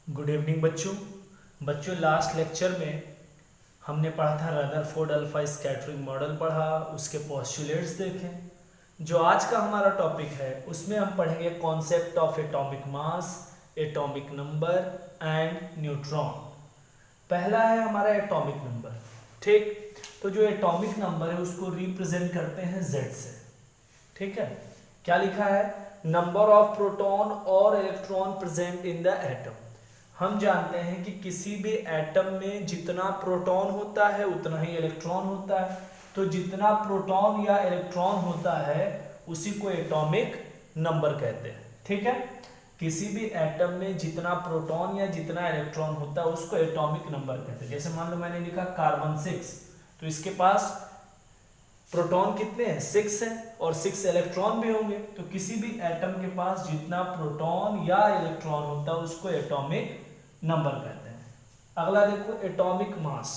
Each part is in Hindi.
गुड इवनिंग बच्चों लास्ट लेक्चर में हमने पढ़ा था रदरफोर्ड अल्फा स्कैटरिंग मॉडल पढ़ा, उसके पोस्टुलेट्स देखे। जो आज का हमारा टॉपिक है उसमें हम पढ़ेंगे concept of atomic mass, atomic number and neutron. पहला है हमारा एटॉमिक नंबर। ठीक, तो जो एटॉमिक नंबर है उसको रिप्रेजेंट करते हैं Z से। ठीक है, क्या लिखा है? नंबर ऑफ प्रोटॉन और electron present in the atom. हम जानते हैं कि किसी भी एटम में जितना प्रोटॉन होता है उतना ही इलेक्ट्रॉन होता है, तो जितना प्रोटॉन या इलेक्ट्रॉन होता है उसी को एटॉमिक नंबर कहते हैं। ठीक है, किसी भी एटम में जितना प्रोटॉन या जितना इलेक्ट्रॉन होता है उसको एटॉमिक नंबर कहते हैं। जैसे मान लो मैंने लिखा कार्बन 6, तो इसके पास प्रोटॉन कितने हैं? 6 है, और 6 इलेक्ट्रॉन भी होंगे। तो किसी भी एटम के पास जितना प्रोटॉन या इलेक्ट्रॉन होता है उसको एटॉमिक नंबर कहते हैं। अगला देखो, एटॉमिक मास।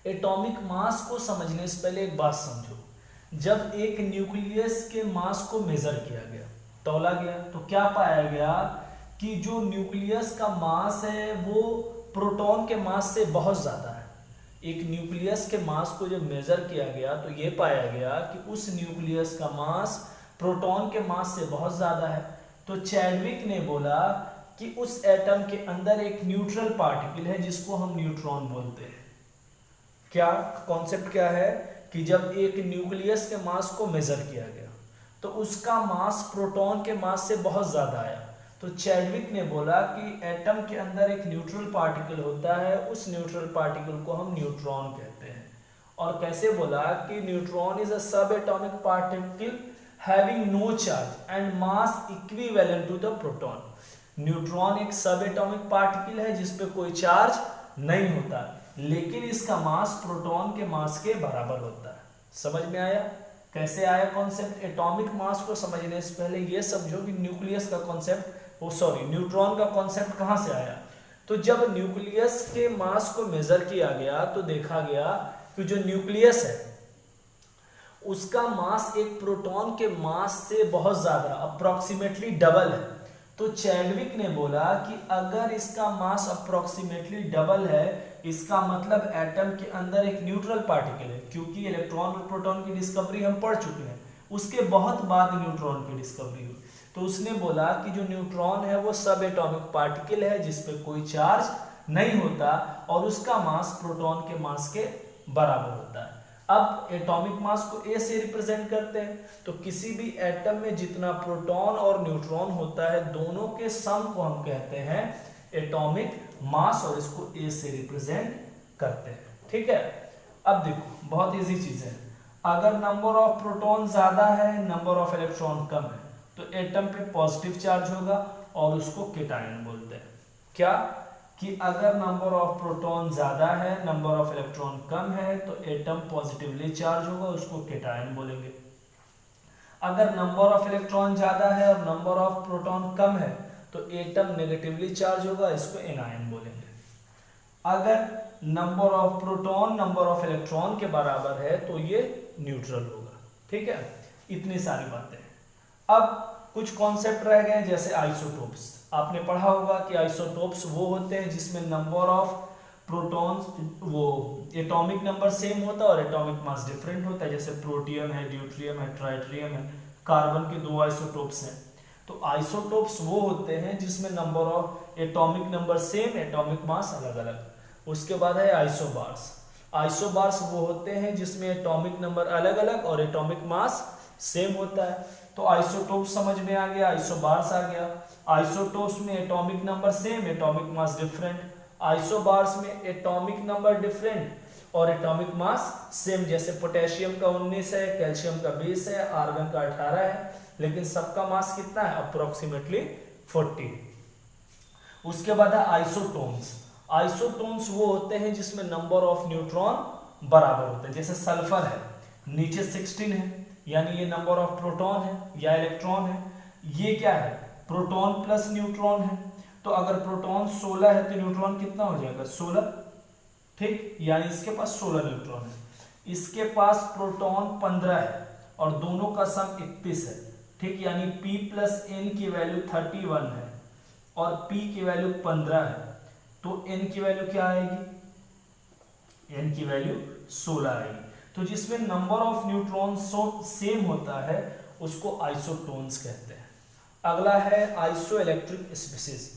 एटॉमिक मास को समझने से पहले एक बात समझो। जब एक न्यूक्लियस के मास को मेजर किया गया, तौला गया, तो क्या पाया गया कि जो न्यूक्लियस का मास है वो प्रोटॉन के मास से बहुत ज्यादा है। एक न्यूक्लियस के मास को जब मेजर किया गया तो ये पाया गया कि उस न्यूक्लियस का मास प्रोटॉन के मास से बहुत ज्यादा है। तो चैडविक ने बोला कि उस एटम के अंदर एक न्यूट्रल पार्टिकल है जिसको हम न्यूट्रॉन बोलते हैं। क्या कॉन्सेप्ट क्या है कि जब एक न्यूक्लियस के मास को मेजर किया गया तो उसका मास प्रोटॉन के मास से बहुत ज्यादा आया, तो चैडविक ने बोला कि एटम के अंदर एक न्यूट्रल पार्टिकल होता है, उस न्यूट्रल पार्टिकल को हम न्यूट्रॉन कहते हैं। और कैसे बोला कि neutron is a subatomic particle having no charge and mass equivalent to the proton. Neutron एक सब एटॉमिक पार्टिकल है जिसपे कोई चार्ज नहीं होता, लेकिन इसका मास प्रोटॉन के मास के बराबर होता है। समझ में आया? कैसे आया कॉन्सेप्ट? एटॉमिक मास को समझने से पहले ये समझो कि न्यूक्लियस का कॉन्सेप्ट, न्यूट्रॉन का कॉन्सेप्ट कहां से आया। तो जब न्यूक्लियस के मास को मेजर किया गया तो देखा गया कि जो न्यूक्लियस है उसका मास एक प्रोटॉन के मास से बहुत ज्यादा, अप्रोक्सीमेटली डबल है। तो चैडविक ने बोला कि अगर इसका मास अप्रोक्सीमेटली डबल है, इसका मतलब एटम के अंदर एक न्यूट्रल पार्टिकल है, क्योंकि इलेक्ट्रॉन और प्रोटॉन की डिस्कवरी हम पढ़ चुके हैं, उसके बहुत बाद न्यूट्रॉन की डिस्कवरी हुई। तो उसने बोला कि जो न्यूट्रॉन है वो सब एटॉमिक पार्टिकल है जिसपे कोई चार्ज नहीं होता और उसका मास प्रोटॉन के मास के बराबर होता है। अब एटॉमिक मास को ए से रिप्रेजेंट करते हैं, तो किसी भी एटम में जितना प्रोटॉन और न्यूट्रॉन होता है दोनों के सम को हम कहते हैं एटॉमिक मास, और इसको ए से रिप्रेजेंट करते हैं। ठीक है, अब देखो बहुत इजी चीज है। अगर नंबर ऑफ प्रोटॉन ज्यादा है, नंबर ऑफ इलेक्ट्रॉन कम है, तो एटम पे पॉजिटिव चार्ज होगा और उसको केटायन बोलते हैं। क्या कि अगर नंबर ऑफ प्रोटॉन ज्यादा है, नंबर ऑफ इलेक्ट्रॉन कम है, तो एटम पॉजिटिवली चार्ज होगा, उसको केटायन बोलेंगे। अगर नंबर ऑफ इलेक्ट्रॉन ज्यादा है और नंबर ऑफ प्रोटॉन कम है तो एटम नेगेटिवली चार्ज होगा, इसको एनायन बोलेंगे। अगर number of proton number of electron के बराबर है तो ये न्यूट्रल होगा। ठीक है, इतनी सारी बातें। अब कुछ कॉन्सेप्ट रह गए, जैसे आइसोटोप्स। आपने पढ़ा होगा कि आइसोटोप्स वो होते हैं जिसमें नंबर ऑफ प्रोटॉन्स, वो एटॉमिक नंबर सेम होता है और एटॉमिक मास डिफरेंट होता है। जैसे प्रोटियम है, ड्यूट्रियम है, ट्राइट्रियम है, कार्बन के 2 आइसोटोप्स हैं। तो आइसोटोप्स वो होते हैं जिसमें number of atomic number same, atomic mass अलग अलग। उसके बाद है आइसोबार्स। आइसोबार्स वो होते हैं जिसमें एटॉमिक नंबर अलग अलग और एटॉमिक मास सेम होता है। तो आइसोटोप समझ में आ गया, आइसोबार्स आ गया। आइसोटोप्स में atomic number same, atomic mass different. Isobars में एटॉमिक नंबर डिफरेंट और एटॉमिक मास सेम। जैसे पोटेशियम का 19 है, कैल्शियम का 20 है, आर्गन का 18 है, लेकिन सबका मास कितना है? अप्रोक्सीमेटली 40। उसके बाद है आइसोटोन्स। आइसोटोन्स वो होते हैं जिसमें नंबर ऑफ न्यूट्रॉन बराबर होते हैं। जैसे सल्फर है, नीचे 16 है, यानी ये नंबर ऑफ प्रोटॉन है या इलेक्ट्रॉन है। ये क्या है? प्रोटॉन प्लस न्यूट्रॉन है। तो अगर प्रोटॉन 16 है तो न्यूट्रॉन कितना हो जाएगा? 16। ठीक, यानी इसके पास 16 न्यूट्रॉन है। इसके पास प्रोटॉन 15 है और दोनों का सम 31 है। ठीक, यानी P प्लस N की वैल्यू 31 है। और p की वैल्यू 15 है तो n की वैल्यू क्या आएगी, n की वैल्यू 16 आएगी। तो जिसमें नंबर ऑफ न्यूट्रॉन सेम होता है उसको आइसोटोन्स कहते हैं। अगला है आइसोइलेक्ट्रिक स्पीशीज।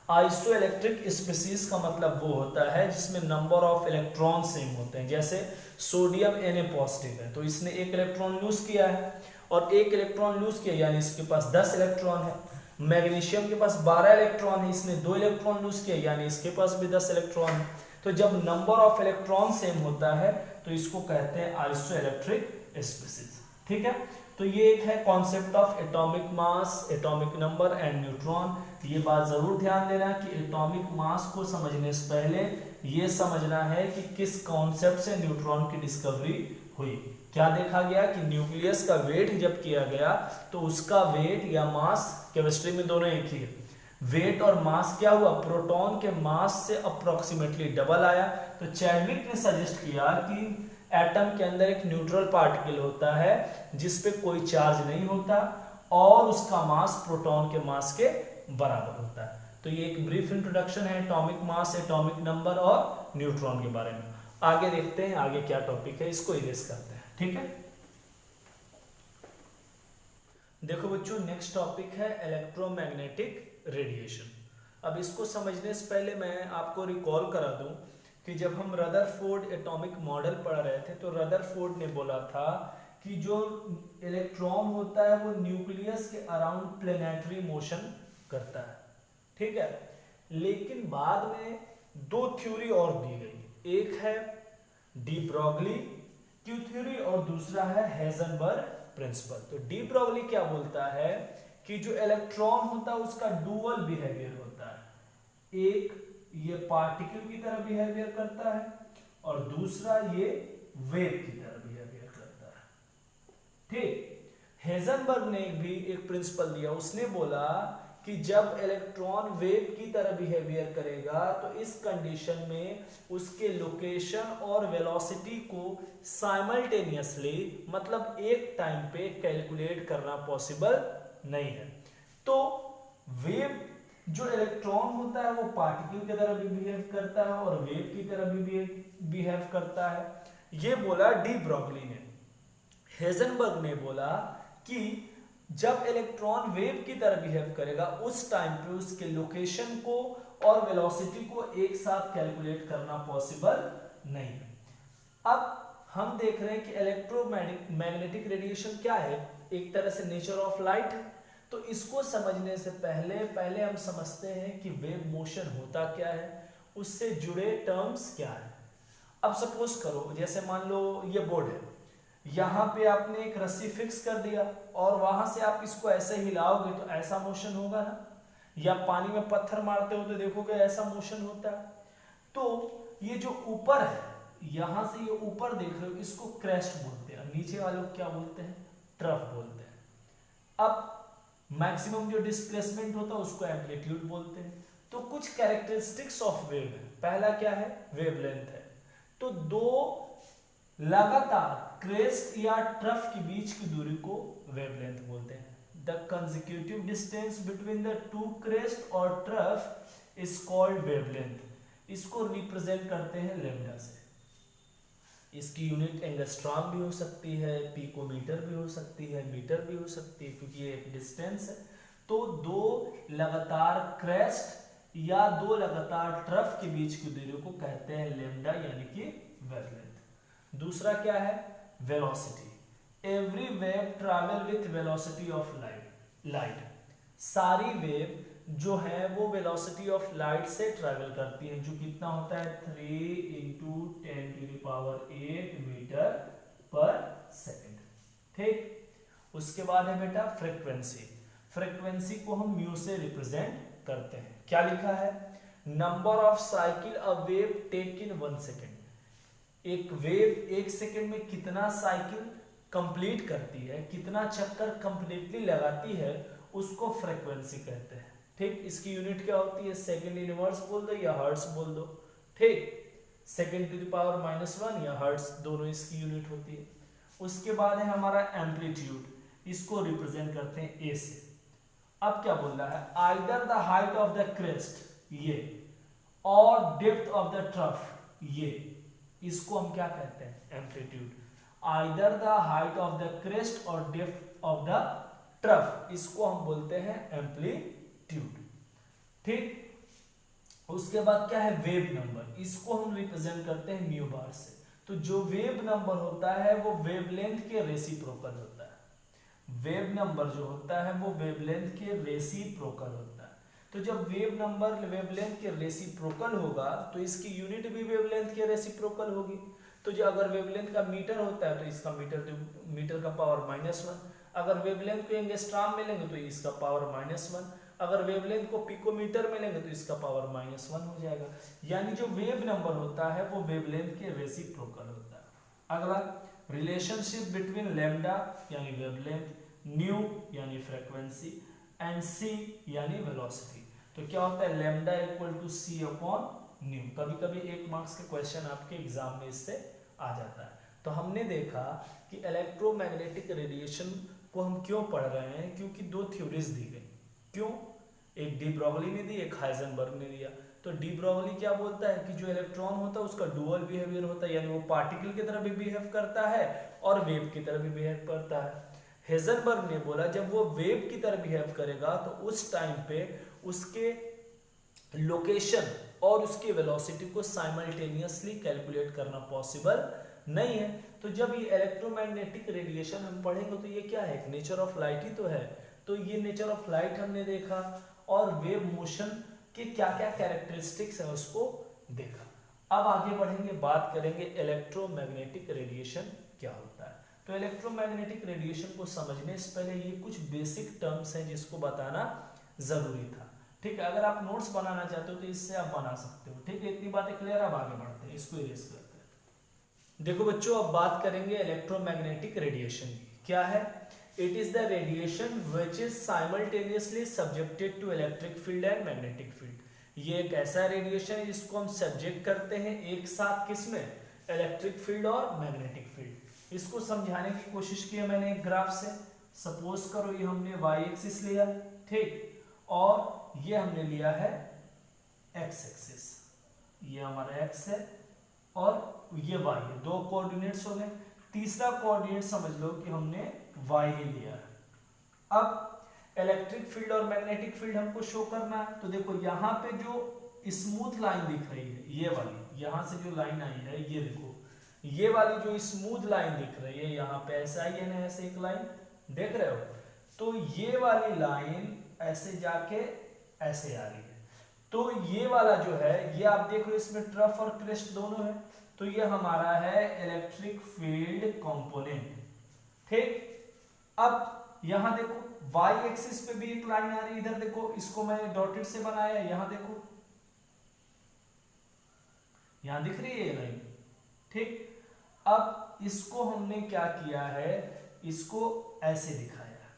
आइसोइलेक्ट्रिक स्पीशीज का मतलब वो होता है जिसमें नंबर ऑफ इलेक्ट्रॉन सेम होते हैं। जैसे सोडियम Na पॉजिटिव है तो इसने एक इलेक्ट्रॉन लूज किया है और एक इलेक्ट्रॉन लूज किया यानी इसके पास 10 इलेक्ट्रॉन है। मैग्नीशियम के पास 12 इलेक्ट्रॉन है, इसने 2 इलेक्ट्रॉन लूज किया यानी इसके पास भी 10 इलेक्ट्रॉन है। तो जब नंबर ऑफ इलेक्ट्रॉन सेम होता है तो इसको कहते हैं आइसोइलेक्ट्रिक स्पीशीज। ठीक है, तो ये एक है concept of atomic mass, atomic number and neutron. ये बात जरूर ध्यान देना कि एटॉमिक मास को समझने से पहले ये समझना है कि किस कॉन्सेप्ट से न्यूट्रॉन की डिस्कवरी हुई। क्या देखा गया कि न्यूक्लियस का वेट जब किया गया तो उसका वेट या मास, केमिस्ट्री में दोनों एक ही है, वेट और मास क्या हुआ, प्रोटॉन के मास से अप्रोक्सीमेटली डबल आया। तो चैडविक ने सजेस्ट किया कि एटम के अंदर एक न्यूट्रल पार्टिकल होता है जिस पे कोई चार्ज नहीं होता और उसका मास प्रोटॉन के मास के बराबर होता है। तो ये एक ब्रीफ इंट्रोडक्शन है एटॉमिक मास, एटॉमिक नंबर और न्यूट्रॉन के बारे में। आगे देखते हैं आगे क्या टॉपिक है, इसको इरेज करते हैं। ठीक है, देखो बच्चों नेक्स्ट टॉपिक है इलेक्ट्रोमैग्नेटिक रेडिएशन। अब इसको समझने से पहले मैं आपको रिकॉल करा दूं कि जब हम रदरफोर्ड एटॉमिक मॉडल पढ़ रहे थे तो रदरफोर्ड ने बोला था कि जो इलेक्ट्रॉन होता है वो न्यूक्लियस के अराउंड प्लेनेटरी मोशन करता है। ठीक है, लेकिन बाद में दो थ्योरी और दी गई, एक है डी ब्रॉगली की थ्योरी और दूसरा है हेजनबर्ग प्रिंसिपल। तो डी ब्रॉगली क्या बोलता है कि जो इलेक्ट्रॉन होता है उसका डुअल बिहेवियर होता है, एक ये पार्टिकल की तरह बिहेवियर करता है और दूसरा ये वेव की तरह बिहेवियर करता है। ठीक, हेजनबर्ग ने भी एक प्रिंसिपल दिया, उसने बोला कि जब इलेक्ट्रॉन वेव की तरह बिहेवियर करेगा तो इस कंडीशन में उसके लोकेशन और वेलोसिटी को साइमल्टेनियसली मतलब एक टाइम पे कैलकुलेट करना पॉसिबल नहीं है। तो वेव जो इलेक्ट्रॉन होता है वो पार्टिकल की तरह भी बिहेव करता है और वेव की तरह भी बिहेव करता है, ये बोला डी ब्रॉगली ने। हेजनबर्ग ने बोला कि जब इलेक्ट्रॉन वेव की तरह बिहेव करेगा उस टाइम पे उसके लोकेशन को और वेलोसिटी को एक साथ कैलकुलेट करना पॉसिबल नहीं है। अब हम देख रहे हैं कि इलेक्ट्रोमैग्नेटिक रेडिएशन क्या है, एक तरह से नेचर ऑफ लाइट है। तो इसको समझने से पहले हम समझते हैं कि वेव मोशन होता क्या है, उससे जुड़े टर्म्स क्या है। अब सपोज करो जैसे मान लो ये बोर्ड है, यहाँ पे आपने एक रस्सी फिक्स कर दिया और वहां से आप इसको ऐसे हिलाओगे तो ऐसा मोशन होगा ना, या पानी में पत्थर मारते हो तो देखोगे ऐसा मोशन होता है। तो ये जो ऊपर है, यहां से ये ऊपर देख रहे हो, इसको क्रेस्ट बोलते हैं, नीचे वाले को क्या बोलते हैं, ट्रफ बोलते हैं। अब मैक्सिमम जो डिस्प्लेसमेंट होता है उसको एम्पलीट्यूड बोलते हैं। तो कुछ कैरेक्टरिस्टिक्स ऑफ वेव है, पहला क्या है, वेवलेंथ है। तो दो लगातार क्रेस्ट या ट्रफ के बीच की दूरी को वेवलेंथ बोलते हैं। The consecutive distance between the two crest और ट्रफ इज कॉल्ड वेवलेंथ। इसको रिप्रेजेंट करते हैं लैम्डा से। इसकी यूनिट एंगस्ट्रॉम भी हो सकती है, पिकोमीटर भी हो सकती है, मीटर भी हो सकती है, क्योंकि ये एक डिस्टेंस है। तो दो लगातार क्रेस्ट या दो लगातार ट्रफ के बीच की दूरी को कहते हैं लैम्डा यानी कि वेवलेंथ। दूसरा क्या है, velocity. Every wave travel with velocity of light. सारी वेव जो है वो वेलोसिटी ऑफ लाइट से ट्रैवल करती है, जो कितना होता है 3 × 10⁸ मीटर पर सेकेंड। ठीक, उसके बाद है बेटा फ्रीक्वेंसी। फ्रीक्वेंसी को हम म्यू से रिप्रेजेंट करते हैं। क्या लिखा है, number of cycle a wave take in 1 second. एक वेव 1 सेकेंड में कितना साइकिल कंप्लीट करती है, कितना चक्कर कंप्लीटली लगाती है, उसको फ्रीक्वेंसी कहते हैं। ठीक, इसकी यूनिट क्या होती है, सेकेंड इनवर्स बोल दो या हर्ट्ज बोल दो। ठीक, (10⁻⁻1 या हर्ट्ज, दोनों इसकी यूनिट होती है। उसके बाद है हमारा एम्पलीट्यूड, इसको रिप्रेजेंट करते हैं ए से। अब क्या बोल रहा है, either the height of the crest ये और डेप्थ ऑफ द ट्रफ ये, इसको हम क्या कहते हैं, amplitude. Either the height of the crest और डेप्थ ऑफ द ट्रफ, इसको हम बोलते हैं एम्पलीट्यूड। ठीक, उसके बाद क्या है, वेव नंबर, इसको हम रिप्रेजेंट करते हैं म्यू बार से। तो जो वेव नंबर होता है वो वेवलेंथ के रेसिप्रोकल होता है। वेव नंबर जो होता है वो वेवलेंथ के रेसिप्रोकल होता है। तो जब वेव नंबर वेवलेंथ के रेसिप्रोकल होगा तो इसकी यूनिट भी वेवलेंथ के रेसिप्रोकल होगी। तो जो अगर वेवलेंथ का मीटर होता है तो इसका मीटर का पावर -1, अगर वेवलेंथ को एंगस्ट्रॉम में लेंगे तो इसका पावर -1, अगर वेवलेंथ को पिकोमीटर में लेंगे तो इसका पावर -1 हो जाएगा। यानी जो वेव नंबर होता है वो वेवलेंथ के रेसिप्रोकल होता है। अगला, रिलेशनशिप बिटवीन लैम्डा यानी वेवलेंथ, न्यू यानी फ्रीक्वेंसी एंड सी यानी वेलोसिटी। तो क्या होता है, lambda equal to c upon nu. कभी कभी 1 मार्क्स के क्वेश्चन आपके एग्जाम में इससे आ जाता है। तो हमने देखा कि इलेक्ट्रोमैग्नेटिक रेडिएशन को हम क्यों पढ़ रहे हैं, क्योंकि 2 थ्योरीज दी गई। क्यों, एक डी ब्रोगली ने दी, एक हाइजेनबर्ग ने दिया। तो डी ब्रोगली क्या बोलता है कि जो इलेक्ट्रॉन होता है उसका डुअल बिहेवियर होता है, यानी वो पार्टिकल की तरह भी बिहेव करता है और वेव की तरह भी बिहेव करता है। हाइजेनबर्ग ने बोला जब वो वेव की तरह बिहेव करेगा तो उस टाइम पे उसके लोकेशन और उसकी वेलोसिटी को साइमल्टेनियसली कैलकुलेट करना पॉसिबल नहीं है। तो जब ये इलेक्ट्रोमैग्नेटिक रेडिएशन हम पढ़ेंगे तो ये क्या है, एक नेचर ऑफ लाइट ही तो है। तो ये नेचर ऑफ लाइट हमने देखा और वेव मोशन के क्या क्या कैरेक्टरिस्टिक्स है उसको देखा। अब आगे बढ़ेंगे, बात करेंगे इलेक्ट्रोमैग्नेटिक रेडिएशन क्या होता है। तो इलेक्ट्रोमैग्नेटिक रेडिएशन को समझने से पहले ये कुछ बेसिक टर्म्स हैं जिसको बताना जरूरी था। ठीक है, अगर आप नोट्स बनाना चाहते हो तो इससे आप बना सकते हो। ठीक है, इतनी बातें क्लियर, अब आगे बढ़ते हैं, इसको इरेज करते हैं। देखो बच्चों, अब बात करेंगे इलेक्ट्रोमैग्नेटिक रेडिएशन की। क्या है, it is the radiation which is simultaneously subjected to electric field and magnetic field। ये एक ऐसा रेडिएशन है जिसको हम सब्जेक्ट करते हैं एक साथ, किसमें, इलेक्ट्रिक फील्ड और मैग्नेटिक फील्ड। इसको समझाने की कोशिश की है मैंने एक ग्राफ से। सपोज करो ये हमने y एक्सिस लिया, ठीक, और ये हमने लिया है x एक्सिस, ये हमारा x है और ये y है। 2 कोऑर्डिनेट्स हो गए। तीसरा कोऑर्डिनेट समझ लो कि हमने y ही लिया है। अब इलेक्ट्रिक फील्ड और मैग्नेटिक फील्ड हमको शो करना है। तो देखो यहाँ पे जो स्मूथ लाइन दिख रही है, ये वाली, यहाँ से जो लाइन आई है, ये देखो, ये वाली जो स्मूथ लाइन दिख रही है, यहाँ पे ऐसे आई है ना, ऐसे एक लाइन देख रहे हो। तो ये वाली लाइन ऐसे जाके ऐसे आ रही है। तो ये वाला जो है, ये आप देख लो, इसमें ट्रफ और क्रेस्ट दोनों है। तो ये हमारा है इलेक्ट्रिक फील्ड कंपोनेंट। ठीक, अब यहां देखो y एक्सिस पे भी एक लाइन आ रही है, इधर देखो, इसको मैंने डॉटेड से बनाया है, यहां देखो, यहां दिख रही है ये लाइन। ठीक, अब इसको हमने क्या किया है, इसको ऐसे दिखाया।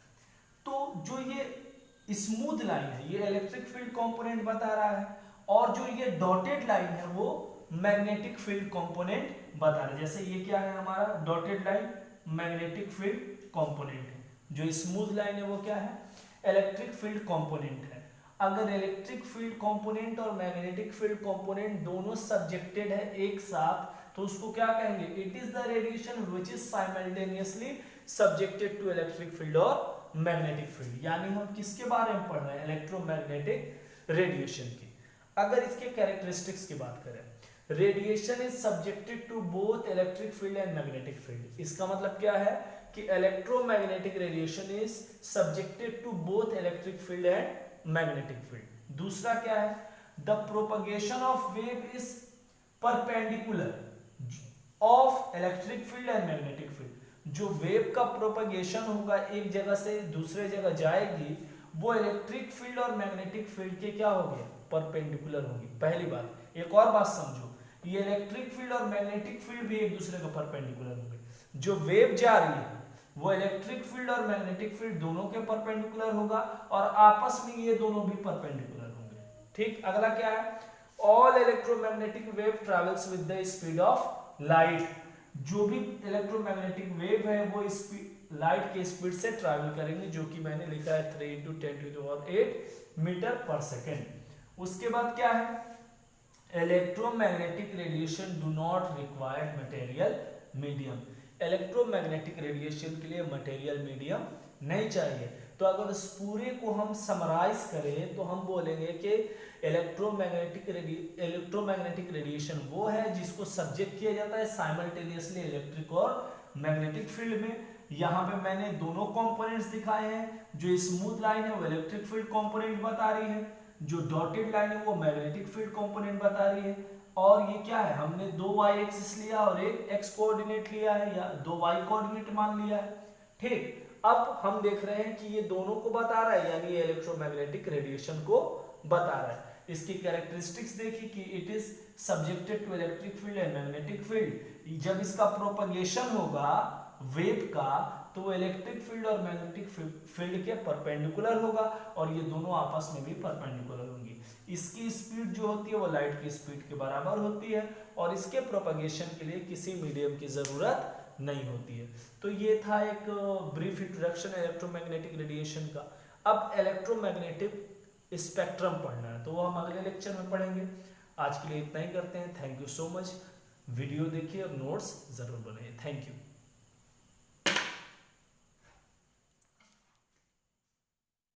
तो जो ये स्मूथ लाइन है ये इलेक्ट्रिक फील्ड कंपोनेंट बता रहा है, और जो ये डॉटेड लाइन है वो मैग्नेटिक फील्ड कंपोनेंट बता रहा है। जैसे ये क्या है हमारा dotted line, magnetic field component है। जो स्मूथ लाइन है वो क्या है, इलेक्ट्रिक फील्ड कंपोनेंट है। अगर इलेक्ट्रिक फील्ड कंपोनेंट और मैग्नेटिक फील्ड कंपोनेंट दोनों सब्जेक्टेड है एक साथ, तो उसको क्या कहेंगे, it is the radiation which is simultaneously subjected to electric field और मैग्नेटिक फील्ड। यानी हम किसके बारे में पढ़ रहे हैं, इलेक्ट्रोमैग्नेटिक रेडिएशन की। अगर इसके कैरेक्टरिस्टिक्स की बात करें, radiation is subjected to both electric field and magnetic field. इसका मतलब क्या है कि electromagnetic radiation is subjected to both electric field and magnetic field. दूसरा क्या है, the propagation of wave is perpendicular of electric field and magnetic field. जो वेव का प्रोपगेशन होगा एक जगह से दूसरे जगह जाएगी, वो इलेक्ट्रिक फील्ड और मैग्नेटिक फील्ड के क्या होगी, परपेंडिकुलर होगी। पहली बात। एक और बात समझो, ये इलेक्ट्रिक फील्ड और मैग्नेटिक फील्ड भी एक दूसरे का परपेंडिकुलर होंगे। जो वेव जा रही है वो इलेक्ट्रिक फील्ड और मैग्नेटिक फील्ड दोनों के परपेंडिकुलर होगा, और आपस में ये दोनों भी परपेंडिकुलर होंगे। ठीक, अगला क्या है, all electromagnetic wave travels with the speed of light. जो भी इलेक्ट्रोमैग्नेटिक वेव है वो लाइट के स्पीड से ट्रैवल करेंगे, जो कि मैंने लिखा है 3 × 10⁸ मीटर पर सेकेंड। उसके बाद क्या है, electromagnetic radiation do not required material medium. Electromagnetic radiation के लिए मटेरियल मीडियम नहीं चाहिए। तो अगर इस पूरे को हम समराइज करें तो हम बोलेंगे कि इलेक्ट्रोमैग्नेटिक रेडिएशन वो है जिसको सब्जेक्ट किया जाता है साइमल्टेनियसली इलेक्ट्रिक और मैग्नेटिक फील्ड में। यहाँ पे मैंने दोनों कंपोनेंट्स दिखाए हैं, जो स्मूथ लाइन है वो इलेक्ट्रिक फील्ड कंपोनेंट बता रही है, जो डॉटेड लाइन है वो मैग्नेटिक फील्ड कंपोनेंट बता रही है। और ये क्या है, हमने 2 y एक्सिस लिया और एक x कोऑर्डिनेट लिया है, या 2 y कोऑर्डिनेट मान लिया है। ठीक, अब हम देख रहे हैं कि ये दोनों को बता रहा है, यानी इलेक्ट्रोमैग्नेटिक रेडिएशन को बता रहा है। इसकी कैरेक्टरिस्टिक्स देखिए कि it is subjected to electric field and magnetic field. जब इसका प्रोपगेशन होगा वेव का तो वो इलेक्ट्रिक फील्ड और मैग्नेटिक फील्ड के परपेंडिकुलर होगा, और ये दोनों आपस में भी परपेंडिकुलर होंगी। इसकी स्पीड जो होती है वो लाइट की स्पीड के बराबर होती है, और इसके प्रोपगेशन के लिए किसी मीडियम की जरूरत नहीं होती है। तो ये था एक ब्रीफ इंट्रोडक्शन इलेक्ट्रोमैग्नेटिक रेडिएशन का। अब इलेक्ट्रोमैग्नेटिक स्पेक्ट्रम पढ़ना है तो वो हम अगले लेक्चर में पढ़ेंगे। आज के लिए इतना ही करते हैं। Thank you so much. Video देखिए और नोट्स जरूर बनाइए। Thank you.